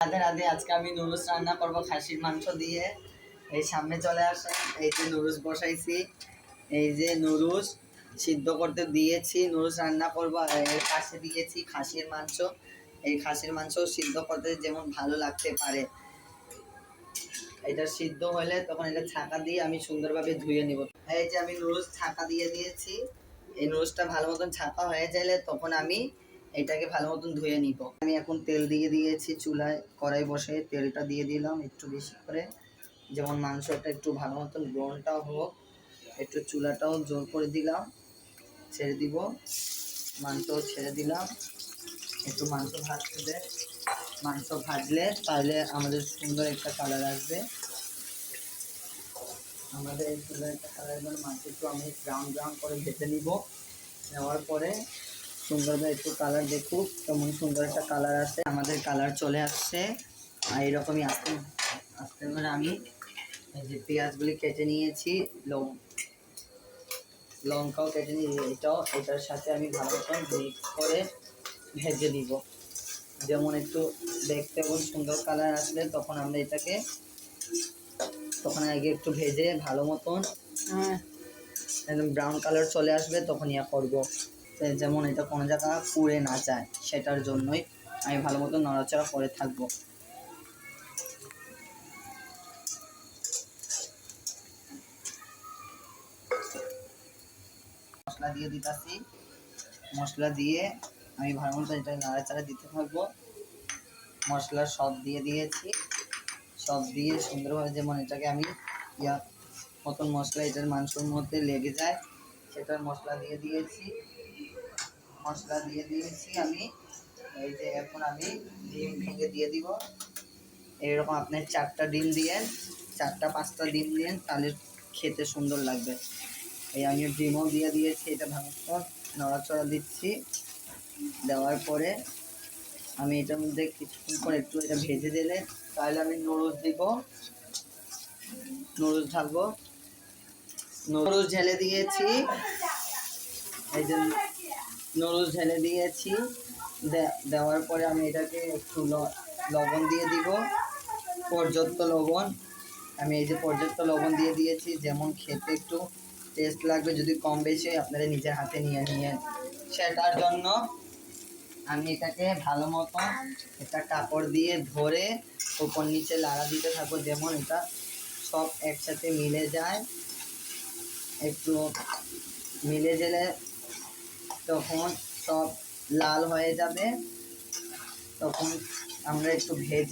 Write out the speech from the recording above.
রাধে রাধে। আজকে আমি নুডলস রান্না করব খাসির মাংস দিয়ে। এই সামনে চলে আসে। এই যে নুডলস বসাইছি, এই যে নুডলস সিদ্ধ করতে দিয়েছি, নুডলস রান্না করব। এর পাশে দিয়েছি খাসির মাংস। এই খাসির মাংস সিদ্ধ করতে যেমন ভালো লাগতে পারে, এটা সিদ্ধ হলে তখন এটা ছাকা দিয়ে আমি সুন্দরভাবে ধুয়ে নিব। এই যে আমি নুডলস ছাকা দিয়ে দিয়েছি। এই নুডলসটা ভালো মতন ছাকা হয়ে গেলে তখন আমি এটাকে ভালো মতন ধুয়ে নিব। আমি এখন তেল দিয়ে দিয়েছি, চুলায় কড়াই বসে তেলটা দিয়ে দিলাম একটু বেশি করে, যেমন মাংসটা একটু ভালো মতন ব্রাউনটাও হোক। একটু চুলাটাও জোর করে দিলাম, ছেড়ে দিব, মাংস ছেড়ে দিলাম। একটু মাংস ভাজতে দে, মাংস ভাজলে তাহলে আমাদের সুন্দর একটা কালার আসবে। আমাদের এই সুন্দর একটা কালার জন্য মাংস একটু আমি ব্রাউন ব্রাউন করে ভেজে নিব। নেওয়ার পরে সুন্দরভাবে একটু কালার দেখুক কেমন সুন্দর একটা কালার আসে। আমাদের কালার চলে আসছে। আর এরকমই আস্তে আস্তে করে আমি এই যে পেঁয়াজগুলি কেটে নিয়েছি, লঙ্কাও কেটে নিয়ে এটার সাথে আমি ভালো মতন মিক্স করে ভেজে নিব। যেমন একটু দেখতে এবং সুন্দর কালার আসলে তখন আমরা এটাকে আগে একটু ভেজে ভালো মতন একদম ব্রাউন কালার চলে আসবে তখন ইয়া করবো, যেমন এটা কোনো জায়গা পুড়ে না যায় সেটার জন্যই আমি ভালো মতো নড়াচড়া করে থাকবো। মশলা দিয়ে দিতেছি, মশলা দিয়ে আমি ভালো মতো এটা নাড়াচাড়া দিতে থাকবো। মশলা সব দিয়ে দিয়েছি, সব দিয়ে সুন্দরভাবে যেমন এটাকে আমি ইয়া মতন মশলা এটার মাংসের মধ্যে লেগে যায় সেটার মশলা দিয়ে দিয়েছি। আমি এই যে এখন আমি ডিম ভেঙে দিয়ে দিব। এরকম আপনি 4টা ডিম দিয়েন, 4টা 5টা ডিম দিয়েন, তাহলে খেতে সুন্দর লাগবে। এই আমি ডিমও দিয়ে দিয়েছি, এটা ভালো নড়াচড়া দিচ্ছি। দেওয়ার পরে আমি এটার মধ্যে কিছুক্ষণ পরে একটু এটা ভেজে দিলে তাহলে আমি নুডলস দিব, নুডলস ঢালবো। নুডলস ঢেলে দিয়েছি, এই যে নুডলস ঢেলে দিয়েছি। দেওয়ার পরে আমি এটাকে একটু লবণ দিয়ে দিব, পর্যাপ্ত লবণ। আমি এই যে পর্যাপ্ত লবণ দিয়ে দিয়েছি, যেমন খেতে একটু টেস্ট লাগবে। যদি কম বেশি হয় আপনারা নিজের হাতে নিয়ে সেটার জন্য আমি এটাকে ভালো মতো একটা কাপড় দিয়ে ধরে উপর নিচে লাড়া দিতে থাকবো, যেমন এটা সব একসাথে মিলে যায়। একটু মিলে গেলে তখন সব লাল হয়ে যাবে, তখন আমরা একটু ভেজে